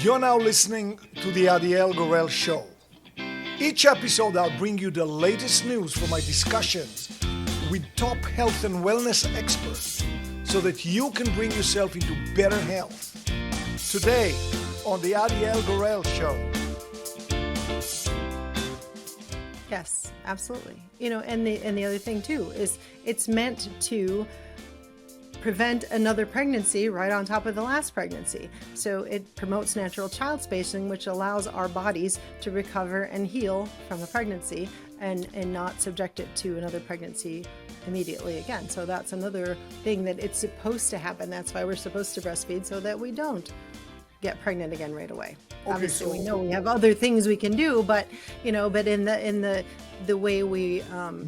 You're now listening to the Adiel Gorel Show. Each episode, I'll bring you the latest news from my discussions with top health and wellness experts so that you can bring yourself into better health. Today, on the Adiel Gorel Show. Yes, absolutely. And the other thing too is it's meant to prevent another pregnancy right on top of the last pregnancy. So it promotes natural child spacing, which allows our bodies to recover and heal from a pregnancy and not subject it to another pregnancy immediately again. So that's another thing that it's supposed to happen. That's why we're supposed to breastfeed, so that we don't get pregnant again right away. Okay, Obviously, so we know we have other things we can do, but in the way we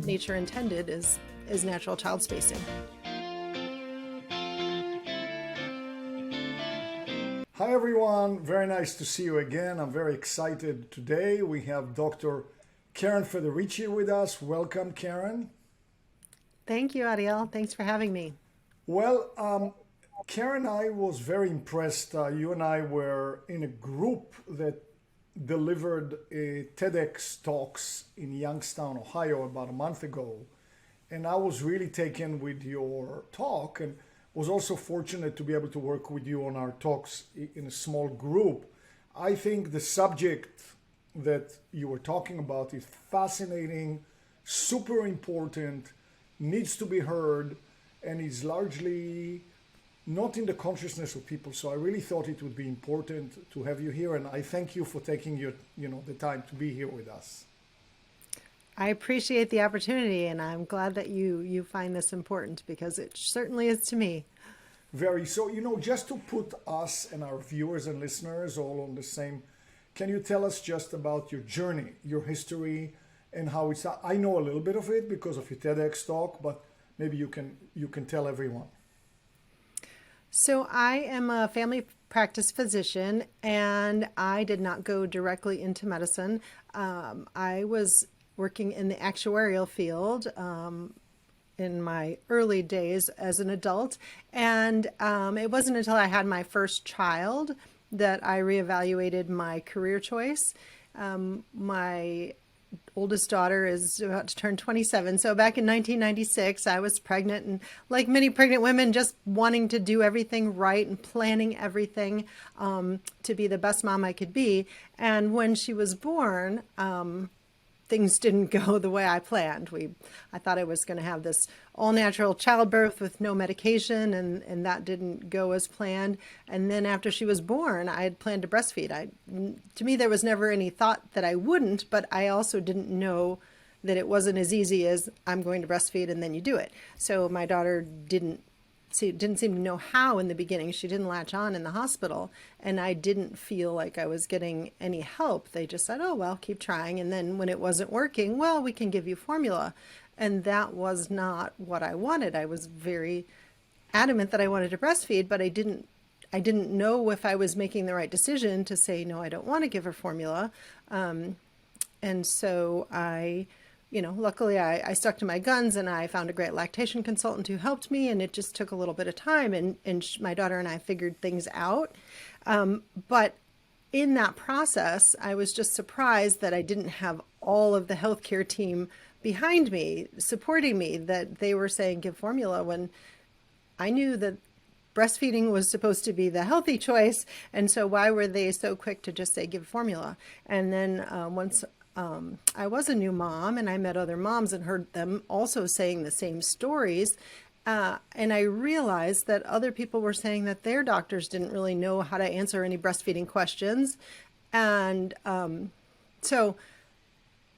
nature intended is natural child spacing. Hi everyone, very nice to see you again. I'm very excited today. We have Dr. Karen Federici with us. Welcome, Karen. Thank you, Adiel. Thanks for having me. Well, Karen, I was very impressed. You and I were in a group that delivered a TEDx talks in Youngstown, Ohio about a month ago. And I was really taken with your talk and was also fortunate to be able to work with you on our talks in a small group. I think the subject that you were talking about is fascinating, super important, needs to be heard, and is largely not in the consciousness of people. So I really thought it would be important to have you here, and I thank you for taking the time to be here with us. I appreciate the opportunity, and I'm glad that you find this important, because it certainly is to me. Very. So, just to put us and our viewers and listeners all on the same, can you tell us just about your journey, your history, and how it's, I know a little bit of it because of your TEDx talk, but maybe you can tell everyone. So I am a family practice physician, and I did not go directly into medicine. I was working in the actuarial field in my early days as an adult. And it wasn't until I had my first child that I reevaluated my career choice. My oldest daughter is about to turn 27. So back in 1996, I was pregnant, and like many pregnant women, just wanting to do everything right and planning everything to be the best mom I could be. And when she was born, things didn't go the way I planned. I thought I was going to have this all-natural childbirth with no medication, and that didn't go as planned. And then after she was born, I had planned to breastfeed. To me, there was never any thought that I wouldn't, but I also didn't know that it wasn't as easy as I'm going to breastfeed and then you do it. So my daughter didn't seem to know how in the beginning. She didn't latch on in the hospital, and I didn't feel like I was getting any help. They just said, oh, well, keep trying. And then when it wasn't working, well, we can give you formula. And that was not what I wanted. I was very adamant that I wanted to breastfeed, but I didn't know if I was making the right decision to say, no, I don't want to give her formula. And so luckily I stuck to my guns, and I found a great lactation consultant who helped me, and it just took a little bit of time, and my daughter and I figured things out. But in that process, I was just surprised that I didn't have all of the healthcare team behind me, supporting me, that they were saying give formula, when I knew that breastfeeding was supposed to be the healthy choice. And so why were they so quick to just say give formula? And then once I was a new mom, and I met other moms and heard them also saying the same stories. And I realized that other people were saying that their doctors didn't really know how to answer any breastfeeding questions. And so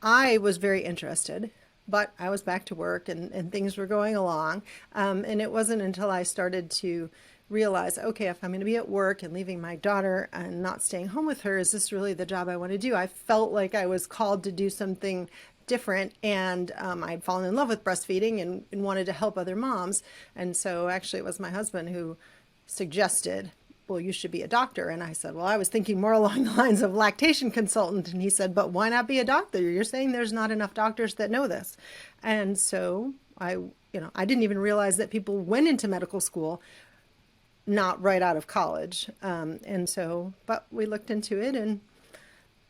I was very interested, but I was back to work, and things were going along. And it wasn't until I started to realize, okay, if I'm going to be at work and leaving my daughter and not staying home with her, is this really the job I want to do? I felt like I was called to do something different, and I'd fallen in love with breastfeeding and wanted to help other moms. And so actually it was my husband who suggested, well, you should be a doctor. And I said, well, I was thinking more along the lines of lactation consultant. And he said, but why not be a doctor? You're saying there's not enough doctors that know this. And so I didn't even realize that people went into medical school not right out of college. And so, but we looked into it, and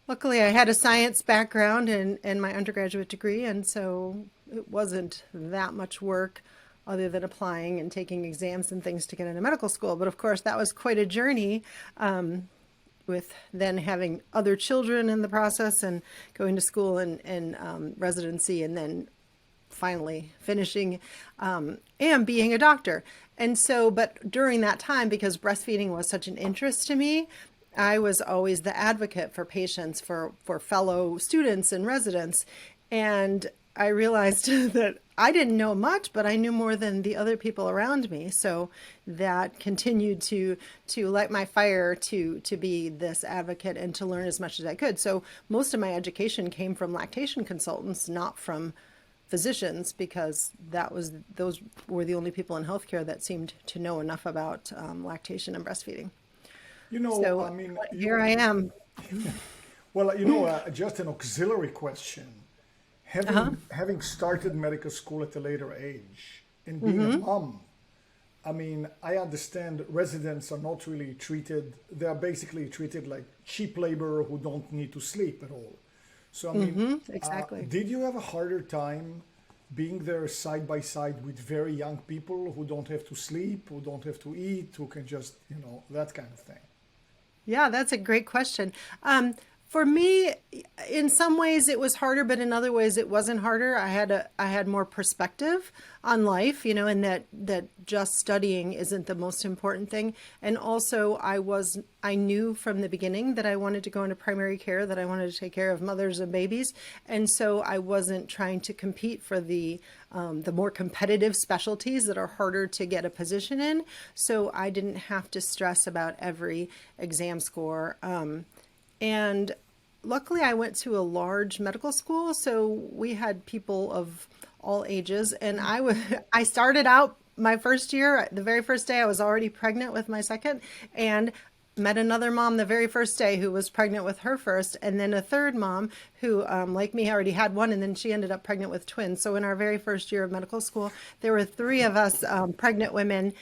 luckily I had a science background and my undergraduate degree. And so it wasn't that much work other than applying and taking exams and things to get into medical school. But of course, that was quite a journey. With then having other children in the process and going to school and residency and then finally finishing and being a doctor. And so, but during that time, because breastfeeding was such an interest to me, I was always the advocate for patients, for fellow students and residents. And I realized that I didn't know much, but I knew more than the other people around me. So that continued to light my fire to be this advocate and to learn as much as I could. So most of my education came from lactation consultants, not from physicians, because those were the only people in healthcare that seemed to know enough about lactation and breastfeeding. I So mean, here I am. well, just an auxiliary question. Having started medical school at a later age and being a mom, I mean, I understand residents are not really treated, they are basically treated like cheap labor who don't need to sleep at all. So, I mean, Exactly. did you have a harder time being there side by side with very young people who don't have to sleep, who don't have to eat, who can just, that kind of thing? Yeah, that's a great question. For me, in some ways it was harder, but in other ways it wasn't harder. I had more perspective on life, and that just studying isn't the most important thing. And also I knew from the beginning that I wanted to go into primary care, that I wanted to take care of mothers and babies. And so I wasn't trying to compete for the more competitive specialties that are harder to get a position in. So I didn't have to stress about every exam score. And luckily, I went to a large medical school, so we had people of all ages. And I started out my first year, the very first day, I was already pregnant with my second, and met another mom the very first day who was pregnant with her first, and then a third mom who, like me, already had one, and then she ended up pregnant with twins. So in our very first year of medical school, there were three of us pregnant women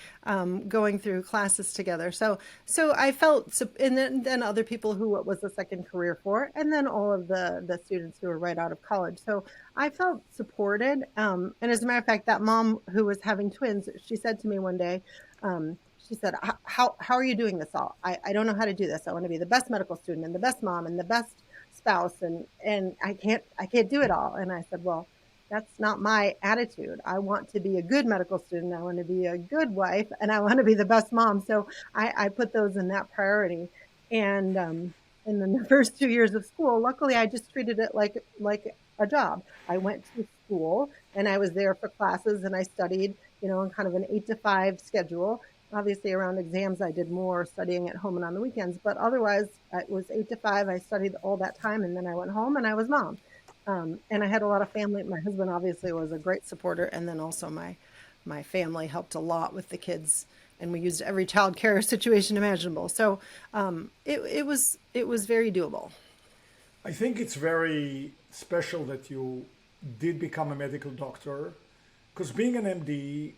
going through classes together. So I felt, and then other people who it was a second career for, and then all of the students who were right out of college. So I felt supported. And as a matter of fact, that mom who was having twins, she said to me one day, she said, how are you doing this all? I don't know how to do this. I want to be the best medical student and the best mom and the best spouse, and I can't do it all. And I said, well, that's not my attitude. I want to be a good medical student. I want to be a good wife, and I want to be the best mom. So I put those in that priority. And and then the first 2 years of school, luckily, I just treated it like a job. I went to school and I was there for classes and I studied, in kind of an 8 to 5 schedule. Obviously, around exams, I did more studying at home and on the weekends, but otherwise, it was 8 to 5. I studied all that time, and then I went home and I was mom. And I had a lot of family. My husband obviously was a great supporter, and then also my family helped a lot with the kids, and we used every child care situation imaginable. So it was very doable. I think it's very special that you did become a medical doctor, because being an MD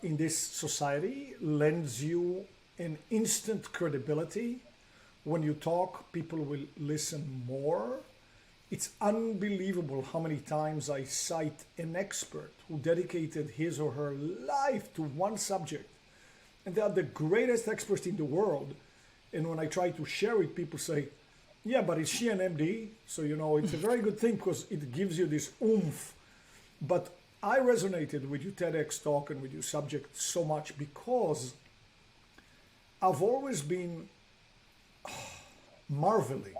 in this society lends you an instant credibility. When you talk, people will listen more. It's unbelievable how many times I cite an expert who dedicated his or her life to one subject, and they are the greatest experts in the world. And when I try to share it, people say, yeah, but is she an MD? So, it's a very good thing because it gives you this oomph. But I resonated with your TEDx talk and with your subject so much because I've always been marveling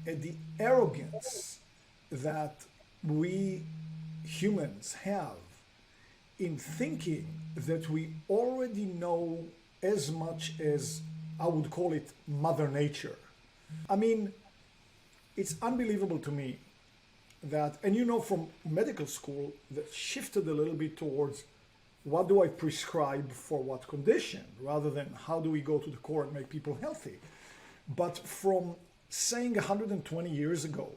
at the arrogance that we humans have in thinking that we already know as much as, I would call it, Mother Nature. I mean, it's unbelievable to me that, and from medical school, that shifted a little bit towards what do I prescribe for what condition, rather than how do we go to the core and make people healthy. But from saying 120 years ago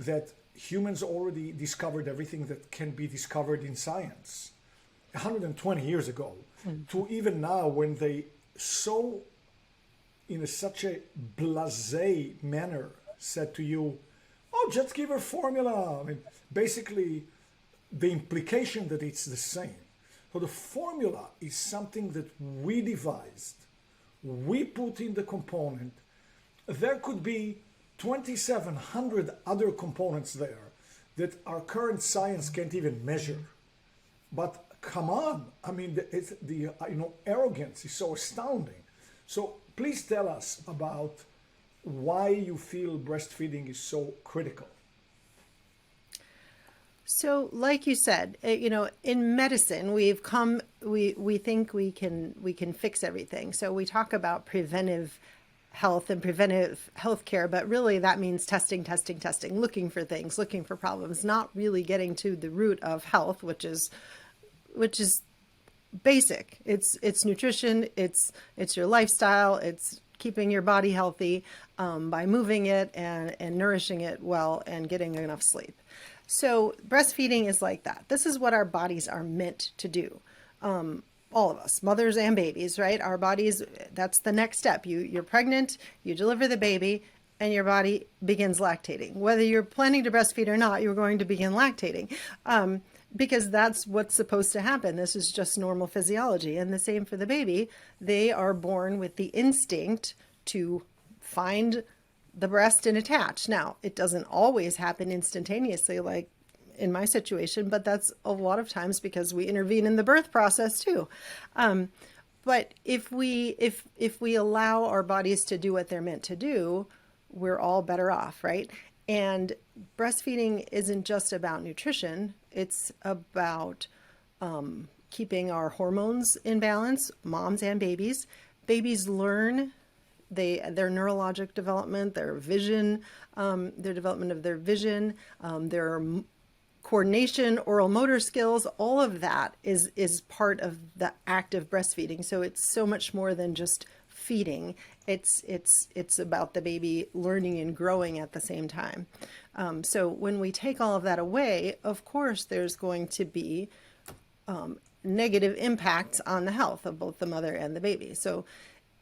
that humans already discovered everything that can be discovered in science, 120 years ago to even now, when they so in such a blasé manner said to you, oh, just give her formula. I mean, basically the implication that it's the same. So the formula is something that we devised, we put in the component. There could be 2,700 other components there that our current science can't even measure. But come on, I mean, the arrogance is so astounding. So please tell us about why you feel breastfeeding is so critical. So, like you said, in medicine, we think we can fix everything. So we talk about preventive health and preventive health care, but really that means testing, looking for things, looking for problems, not really getting to the root of health, which is basic. It's nutrition, it's your lifestyle, it's keeping your body healthy by moving it and nourishing it well and getting enough sleep. So breastfeeding is like that. This is what our bodies are meant to do. All of us, mothers and babies, right? Our bodies, that's the next step. You're pregnant, you deliver the baby, and your body begins lactating. Whether you're planning to breastfeed or not, you're going to begin lactating. Because that's what's supposed to happen. This is just normal physiology. And the same for the baby. They are born with the instinct to find the breast and attach. Now, it doesn't always happen instantaneously like in my situation, but that's a lot of times because we intervene in the birth process too. But if we allow our bodies to do what they're meant to do, we're all better off, right? And breastfeeding isn't just about nutrition. It's about keeping our hormones in balance, moms and babies. Babies learn their neurologic development, their vision, their development of their vision, their coordination, oral motor skills, all of that is part of the act of breastfeeding. So it's so much more than just feeding. It's about the baby learning and growing at the same time. So when we take all of that away, of course, there's going to be negative impacts on the health of both the mother and the baby. So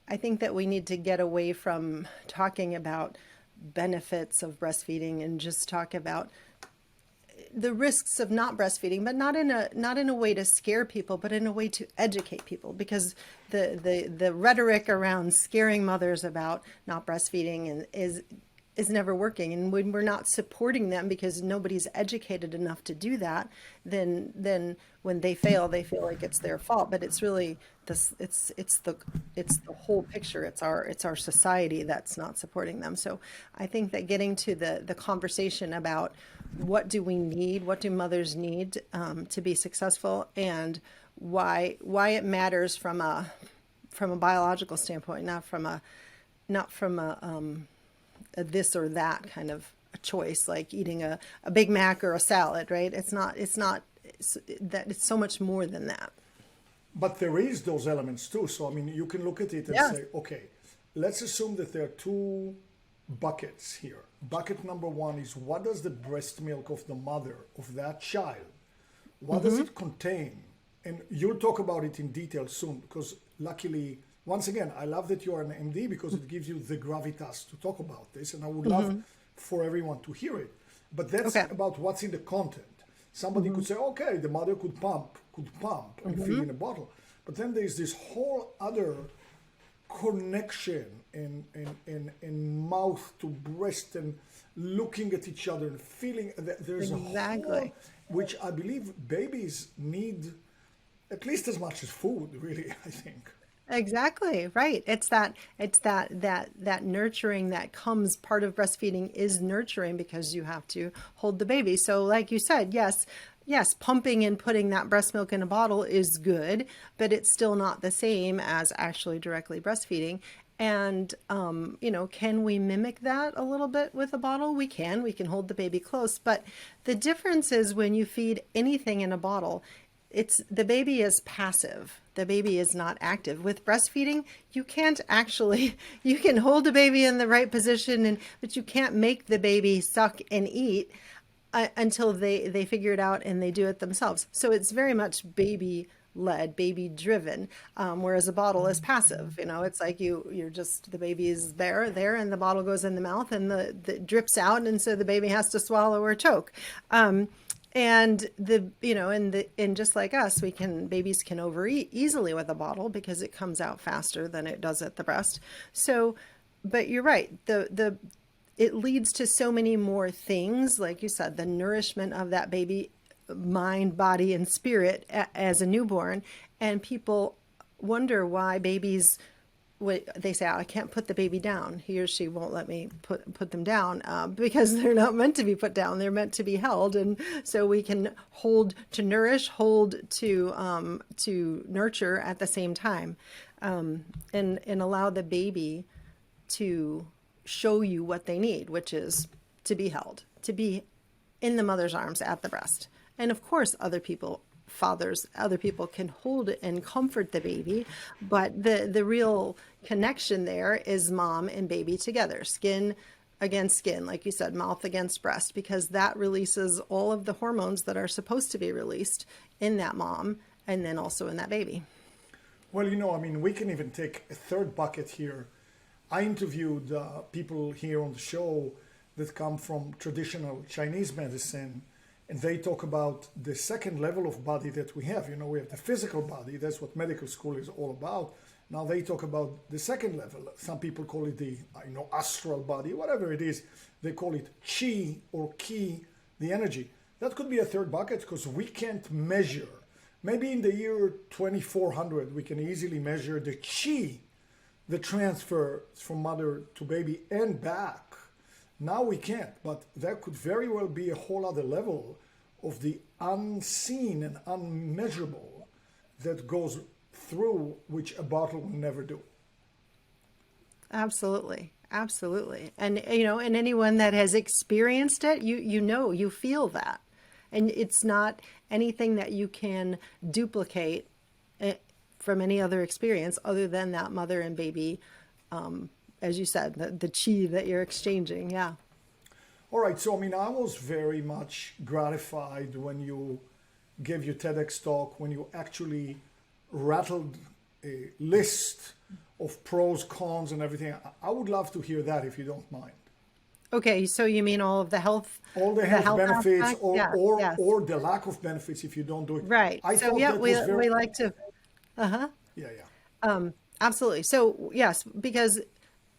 I think that we need to get away from talking about benefits of breastfeeding and just talk about the risks of not breastfeeding, but not in a way to scare people, but in a way to educate people, because the rhetoric around scaring mothers about not breastfeeding is never working. And when we're not supporting them because nobody's educated enough to do that, then when they feel like it's their fault. But it's really it's the whole picture. It's our society that's not supporting them. So I think that getting to the conversation about what do we need, what do mothers need to be successful, and why it matters from a biological standpoint, not from a this or that kind of a choice, like eating a Big Mac or a salad, right? It's so much more than that. But there is those elements too. So, I mean, you can look at it and say, okay, let's assume that there are two buckets here. Bucket number one is, what does the breast milk of the mother of that child, what does it contain? And you'll talk about it in detail soon, because luckily, once again, I love that you're an MD because it gives you the gravitas to talk about this, and I would love for everyone to hear it. But that's about what's in the content. Somebody could say, okay, the mother could pump and feed in a bottle. But then there's this whole other connection in mouth to breast and looking at each other and feeling. There's a whole, which I believe babies need at least as much as food, really, I think. Exactly, right. It's that nurturing that comes. Part of breastfeeding is nurturing because you have to hold the baby. So like you said, yes, pumping and putting that breast milk in a bottle is good, but it's still not the same as actually directly breastfeeding. And, can we mimic that a little bit with a bottle? We can hold the baby close, but the difference is when you feed anything in a bottle, the baby is passive. The baby is not active. With breastfeeding, you can hold the baby in the right position, but you can't make the baby suck and eat until they figure it out and they do it themselves. So it's very much baby led, baby driven, whereas a bottle is passive. You know, it's like you're just, the baby is there, and the bottle goes in the mouth, and the drips out, and so the baby has to swallow or choke. And and just like us, babies can overeat easily with a bottle because it comes out faster than it does at the breast. So, but you're right. It leads to so many more things, like you said, the nourishment of that baby, mind, body, and spirit as a newborn. And people wonder why babies, they say, oh, I can't put the baby down. He or she won't let me put them down because they're not meant to be put down. They're meant to be held. And so we can hold to nourish, hold to nurture at the same time, and allow the baby to show you what they need, which is to be held, to be in the mother's arms at the breast. And of course, other people can hold and comfort the baby, but the real connection there is mom and baby together, skin against skin, like you said, mouth against breast, because that releases all of the hormones that are supposed to be released in that mom and then also in that baby. Well, I mean, we can even take a third bucket here. I interviewed people here on the show that come from traditional Chinese medicine, and they talk about the second level of body that we have. We have the physical body. That's what medical school is all about. Now they talk about the second level. Some people call it the astral body, whatever it is. They call it chi or ki, the energy. That could be a third bucket because we can't measure. Maybe in the year 2400, we can easily measure the chi, the transfer from mother to baby and back. Now we can't, but there could very well be a whole other level of the unseen and unmeasurable that goes through, which a bottle will never do. Absolutely. Absolutely. And, and anyone that has experienced it, you feel that. And it's not anything that you can duplicate from any other experience other than that mother and baby, as you said, the chi that you're exchanging. Yeah. All right. So, I was very much gratified when you gave your TEDx talk, when you actually rattled a list of pros, cons, and everything. I would love to hear that if you don't mind. Okay, so you mean all of the health, all the health benefits, aspect? or the lack of benefits if you don't do it. Right. I so thought yeah, that was very... we like to. Yeah. Absolutely. So yes, because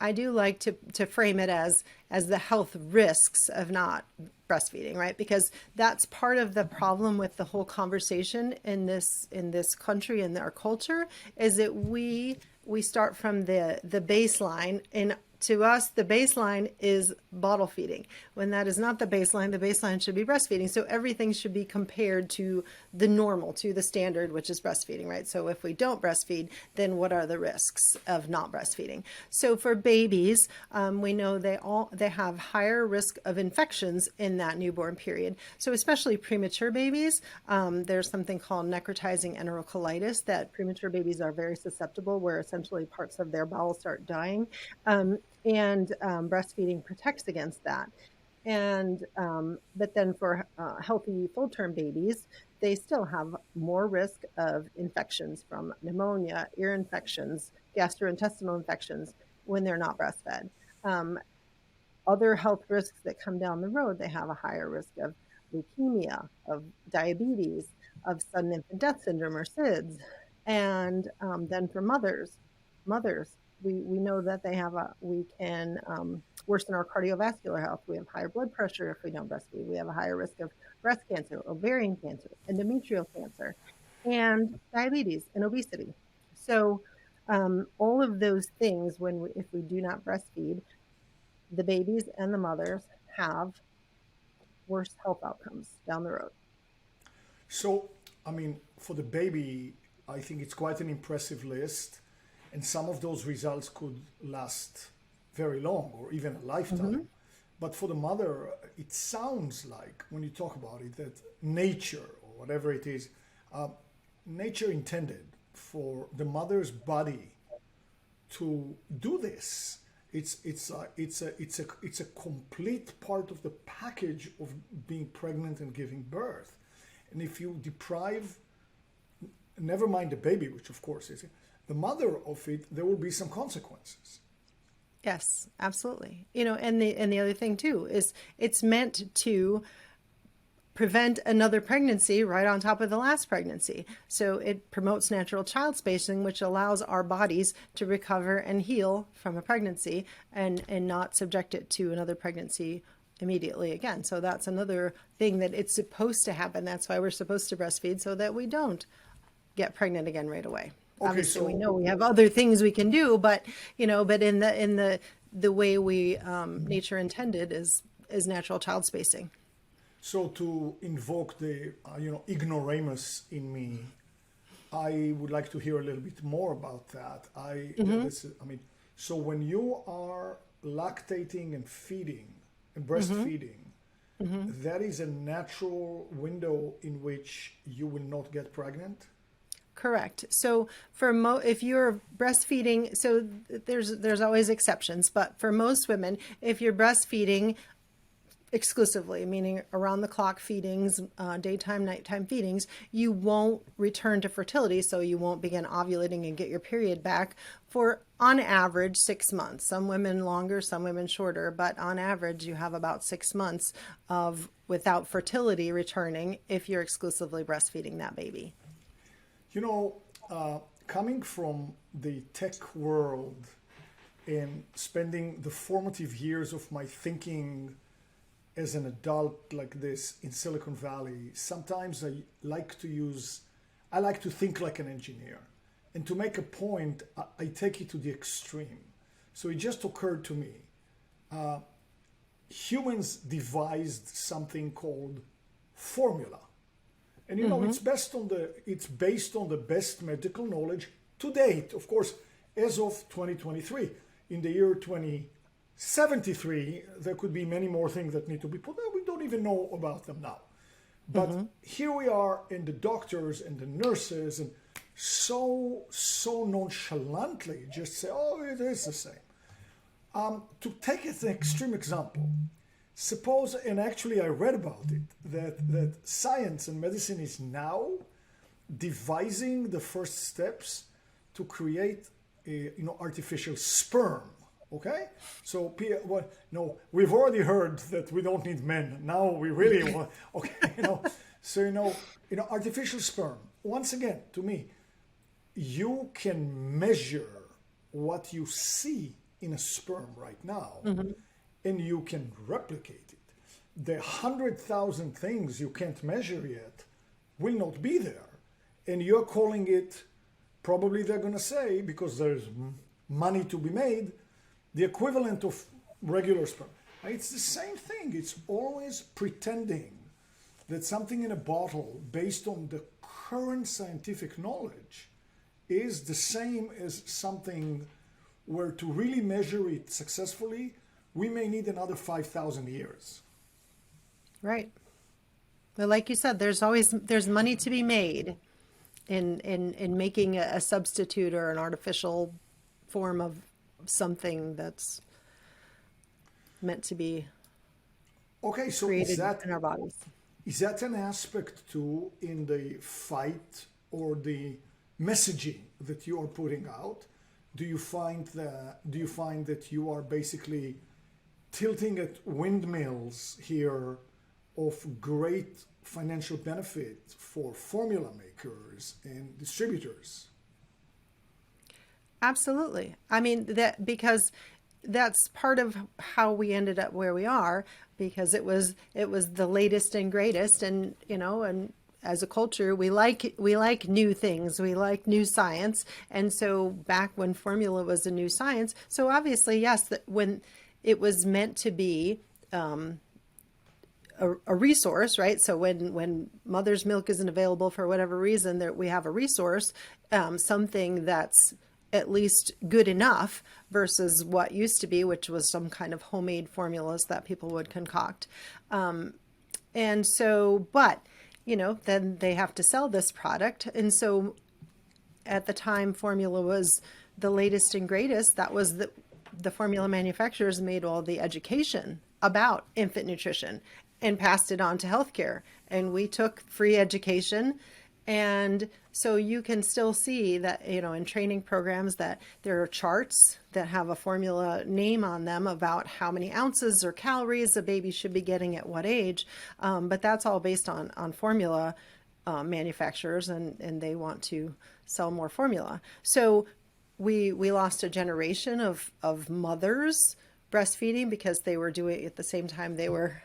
I do like to frame it as the health risks of not breastfeeding, right? Because that's part of the problem with the whole conversation in this country and our culture is that we start from the baseline, and to us, the baseline is bottle feeding. When that is not the baseline should be breastfeeding. So everything should be compared to the normal, to the standard, which is breastfeeding, right? So if we don't breastfeed, then what are the risks of not breastfeeding? So for babies, we know they have higher risk of infections in that newborn period. So especially premature babies, there's something called necrotizing enterocolitis that premature babies are very susceptible, where essentially parts of their bowels start dying. And breastfeeding protects against that. And but then for healthy full-term babies, they still have more risk of infections from pneumonia, ear infections, gastrointestinal infections when they're not breastfed. Other health risks that come down the road, they have a higher risk of leukemia, of diabetes, of sudden infant death syndrome or SIDS. And then for mothers, we know that we can worsen our cardiovascular health. We have higher blood pressure if we don't breastfeed. We have a higher risk of breast cancer, ovarian cancer, endometrial cancer, and diabetes and obesity. So all of those things, if we do not breastfeed, the babies and the mothers have worse health outcomes down the road. So, for the baby, I think it's quite an impressive list. And some of those results could last very long or even a lifetime. Mm-hmm. But for the mother, it sounds like, when you talk about it, that nature, or whatever it is, nature intended for the mother's body to do this. It's a complete part of the package of being pregnant and giving birth. And if you deprive never mind the baby, which of course is the mother of it, there will be some consequences. Yes, absolutely. And the other thing too is it's meant to prevent another pregnancy right on top of the last pregnancy. So it promotes natural child spacing, which allows our bodies to recover and heal from a pregnancy and not subject it to another pregnancy immediately again. So that's another thing that it's supposed to happen. That's why we're supposed to breastfeed, so that we don't get pregnant again right away. Okay, Obviously, so we know we have other things we can do, but but in the way we nature intended is natural child spacing. so to invoke the ignoramus in me, I would like to hear a little bit more about that. So when you are lactating and feeding and breastfeeding, that is a natural window in which you will not get pregnant. Correct. So if you're breastfeeding, so there's always exceptions, but for most women, if you're breastfeeding exclusively, meaning around the clock feedings, daytime, nighttime feedings, you won't return to fertility. So you won't begin ovulating and get your period back for, on average, 6 months. Some women longer, some women shorter, but on average, you have about 6 months of without fertility returning if you're exclusively breastfeeding that baby. Coming from the tech world and spending the formative years of my thinking as an adult like this in Silicon Valley, sometimes I like to think like an engineer. And to make a point, I take it to the extreme. So it just occurred to me, humans devised something called formula. And it's based on the best medical knowledge to date. Of course, as of 2023, in the year 2073, there could be many more things that need to be put. We don't even know about them now. But here we are, and the doctors and the nurses, and so nonchalantly just say, "Oh, it is the same." To take an extreme example. Suppose, and actually I read about it, that science and medicine is now devising the first steps to create artificial sperm. Okay, so we've already heard that we don't need men. Now we really want. Okay, so artificial sperm. Once again, to me, you can measure what you see in a sperm right now. And you can replicate it. The 100,000 things you can't measure yet will not be there. And you're calling it, probably they're going to say, because there's money to be made, the equivalent of regular sperm. It's the same thing. It's always pretending that something in a bottle, based on the current scientific knowledge, is the same as something where to really measure it successfully, we may need another 5,000 years. Right. But like you said, there's money to be made in making a substitute or an artificial form of something that's meant to be created in our bodies. Is that an aspect too in the fight or the messaging that you are putting out? Do you find that you are basically tilting at windmills here of great financial benefit for formula makers and distributors? Absolutely. I mean, because that's part of how we ended up where we are, because it was the latest and greatest, and as a culture, we like new things. We like new science. And so back when formula was a new science, so obviously, yes, that when it was meant to be a resource, right? So when mother's milk isn't available for whatever reason, that we have a resource, something that's at least good enough versus what used to be, which was some kind of homemade formulas that people would concoct. And so, but then they have to sell this product. And so at the time formula was the latest and greatest, that was the formula manufacturers made all the education about infant nutrition and passed it on to healthcare. And we took free education And so you can still see that, in training programs that there are charts that have a formula name on them about how many ounces or calories a baby should be getting at what age. But that's all based on formula manufacturers, and they want to sell more formula. So we lost a generation of mothers breastfeeding because they were doing at the same time they were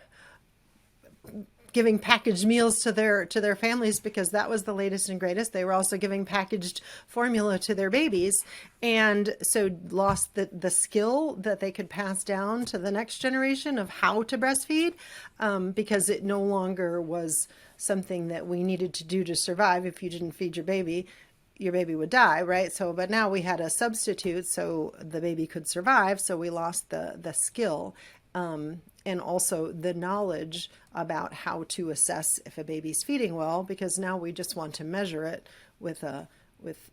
giving packaged meals to their families because that was the latest and greatest. They were also giving packaged formula to their babies, and so lost the skill that they could pass down to the next generation of how to breastfeed, because it no longer was something that we needed to do to survive. If you didn't feed your baby would die, right? So, but now we had a substitute so the baby could survive. So we lost the skill, and also the knowledge about how to assess if a baby's feeding well, because now we just want to measure it with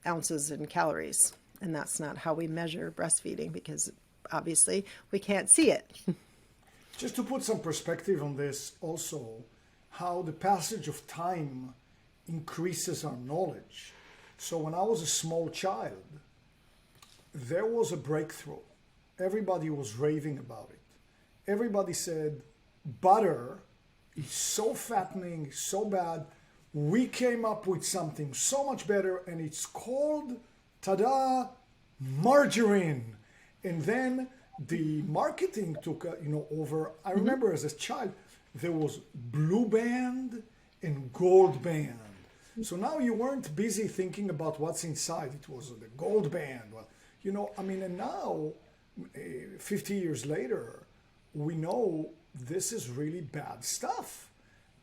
ounces and calories. And that's not how we measure breastfeeding, because obviously we can't see it. Just to put some perspective on this, also, how the passage of time increases our knowledge. So when I was a small child, there was a breakthrough. Everybody was raving about it. Everybody said, butter is so fattening, so bad. We came up with something so much better, and it's called, tada, margarine. And then the marketing took over. I remember as a child, there was blue band and gold band. So now you weren't busy thinking about what's inside. It was the gold band. Well, and now, 50 years later, we know this is really bad stuff.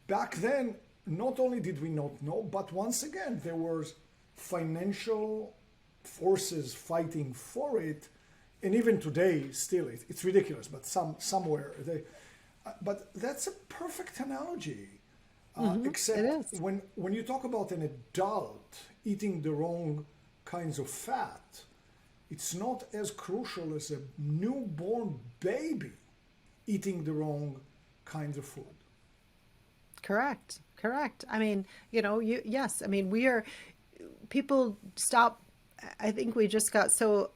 Back then, not only did we not know, but once again, there were financial forces fighting for it. And even today, still, it's ridiculous, but somewhere but that's a perfect analogy. Except it is. when you talk about an adult eating the wrong kinds of fat, it's not as crucial as a newborn baby eating the wrong kinds of food. Correct. I mean, yes. I mean, people stop. I think we just got so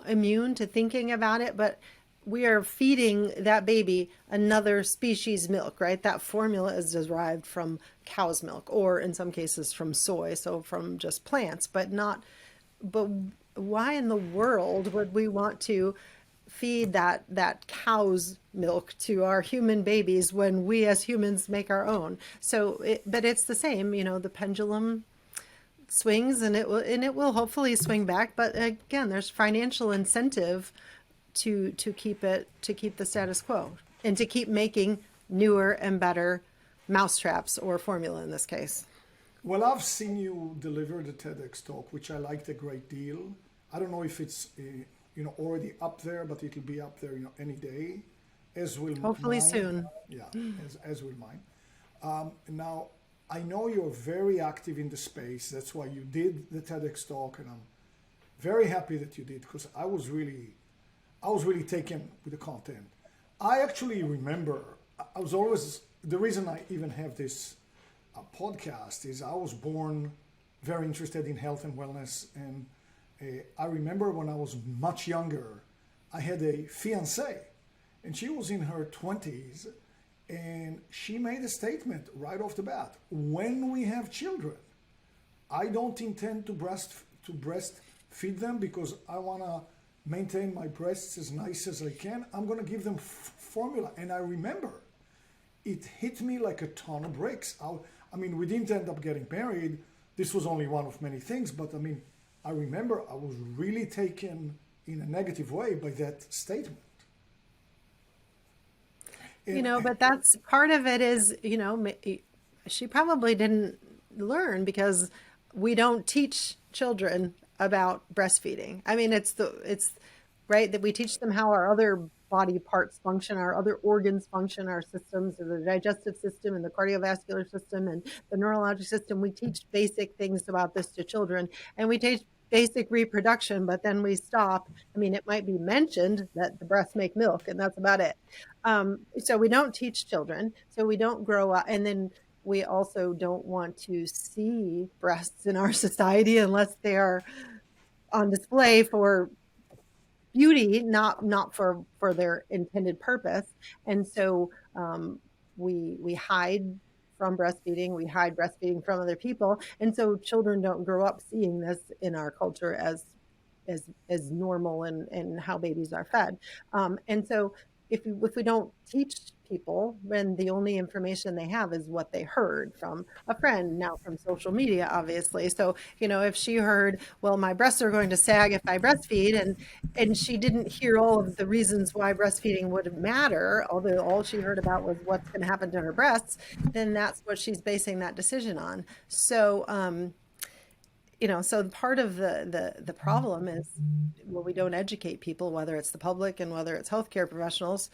immune to thinking about it, but we are feeding that baby another species milk, right? That formula is derived from cow's milk, or in some cases from soy, so from just plants, but why in the world would we want to feed that cow's milk to our human babies when we as humans make our own? But it's the same, the pendulum swings, and it will hopefully swing back. But again, there's financial incentive to keep the status quo, and to keep making newer and better mousetraps, or formula in this case. Well, I've seen you deliver the TEDx talk, which I liked a great deal. I don't know if it's already up there, but it'll be up there any day, as will Hopefully mine. soon. Yeah, as will mine. Now, I know you're very active in the space. That's why you did the TEDx talk, and I'm very happy that you did, because I was really taken with the content. I actually remember, I was always, the reason I even have this podcast is I was born very interested in health and wellness. And I remember when I was much younger, I had a fiancée, and she was in her 20s, and she made a statement right off the bat: when we have children, I don't intend to breastfeed them because I want to maintain my breasts as nice as I can. I'm going to give them formula. And I remember it hit me like a ton of bricks. I mean, we didn't end up getting married. This was only one of many things, but I remember I was really taken in a negative way by that statement. But that's part of it is, she probably didn't learn, because we don't teach children about breastfeeding. I mean, it's right that we teach them how our other body parts function, our other organs function, our systems, the digestive system and the cardiovascular system and the neurologic system. We teach basic things about this to children, and we teach basic reproduction, but then we stop. I mean, it might be mentioned that the breasts make milk, and that's about it. So we don't teach children. So we don't grow up. And then we also don't want to see breasts in our society unless they are on display for beauty, not for their intended purpose. And so we hide from breastfeeding, we hide breastfeeding from other people, and so children don't grow up seeing this in our culture as normal and how babies are fed. And so if we don't teach people, when the only information they have is what they heard from a friend, now from social media, obviously. So, if she heard, well, my breasts are going to sag if I breastfeed, and she didn't hear all of the reasons why breastfeeding would matter, although all she heard about was what's going to happen to her breasts, then that's what she's basing that decision on. So, so part of the problem is, well, we don't educate people, whether it's the public and whether it's healthcare professionals.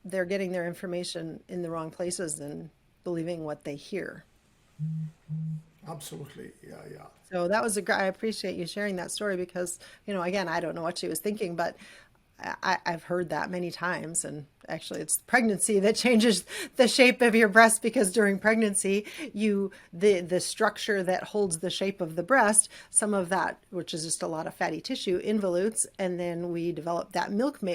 They're getting their information in the wrong places and believing what they hear. Absolutely. Yeah, yeah. So that was I appreciate you sharing that story because, again, I don't know what she was thinking, but I've heard that many times. And actually, it's pregnancy that changes the shape of your breast, because during pregnancy, the structure that holds the shape of the breast, some of that, which is just a lot of fatty tissue, involutes, and then we develop that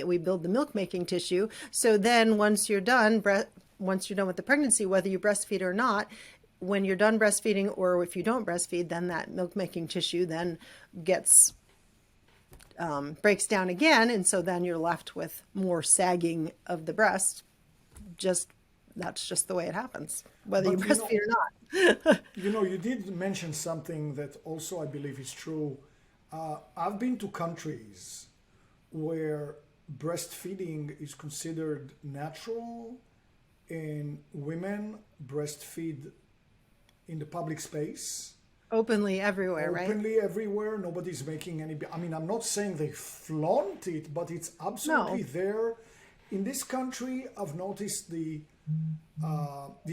we build the milk making tissue. So then once you're done with the pregnancy, whether you breastfeed or not, when you're done breastfeeding, or if you don't breastfeed, then that milk making tissue then breaks down again, and so then you're left with more sagging of the breast. That's just the way it happens, whether you breastfeed or not. You did mention something that also I believe is true. I've been to countries where breastfeeding is considered natural, and women breastfeed in the public space. Openly everywhere, right? Openly everywhere. Nobody's making any. I mean, I'm not saying they flaunt it, but it's absolutely there. In this country, I've noticed the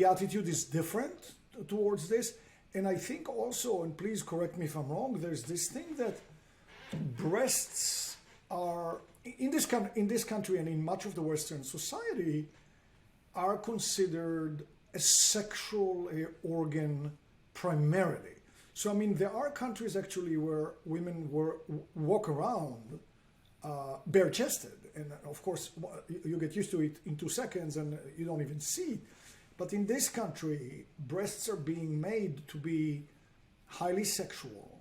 attitude is different towards this, and I think also, and please correct me if I'm wrong, there's this thing that breasts are in this country and in much of the Western society are considered a sexual organ primarily. So, I mean, there are countries actually where women walk around bare-chested. And of course, you get used to it in 2 seconds and you don't even see it. But in this country, breasts are being made to be highly sexual.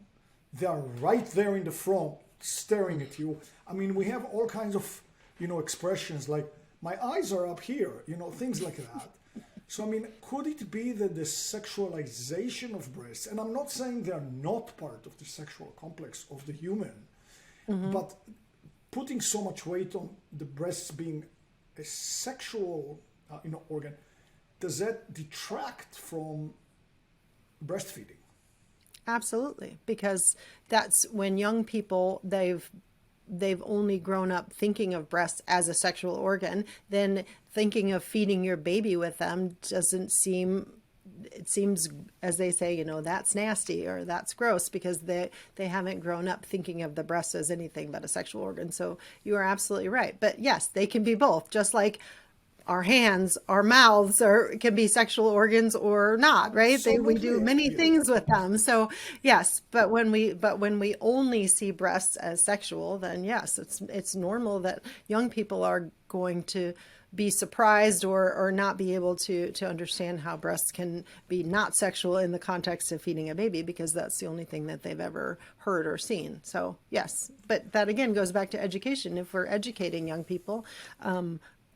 They are right there in the front, staring at you. I mean, we have all kinds of, expressions like, my eyes are up here, things like that. So, I mean, could it be that the sexualization of breasts, and I'm not saying they're not part of the sexual complex of the human, but putting so much weight on the breasts being a sexual, organ, does that detract from breastfeeding? Absolutely, because that's when young people, they've only grown up thinking of breasts as a sexual organ, then thinking of feeding your baby with them it seems, as they say, that's nasty or that's gross, because they haven't grown up thinking of the breast as anything but a sexual organ. So you are absolutely right. But yes, they can be both, just like our hands, our mouths can be sexual organs or not, right? We do many things with them. So yes, but when we only see breasts as sexual, then yes, it's normal that young people are going to be surprised or not be able to understand how breasts can be not sexual in the context of feeding a baby, because that's the only thing that they've ever heard or seen. So yes, but that again goes back to education. If we're educating young people,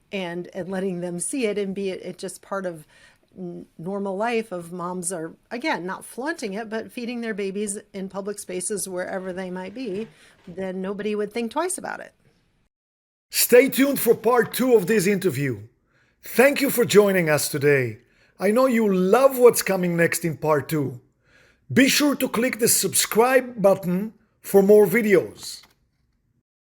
and letting them see it and be it just part of normal life of moms are, again, not flaunting it, but feeding their babies in public spaces wherever they might be, then nobody would think twice about it. Stay tuned for part 2 of this interview. Thank you for joining us today. I know you love what's coming next in part 2. Be sure to click the subscribe button for more videos.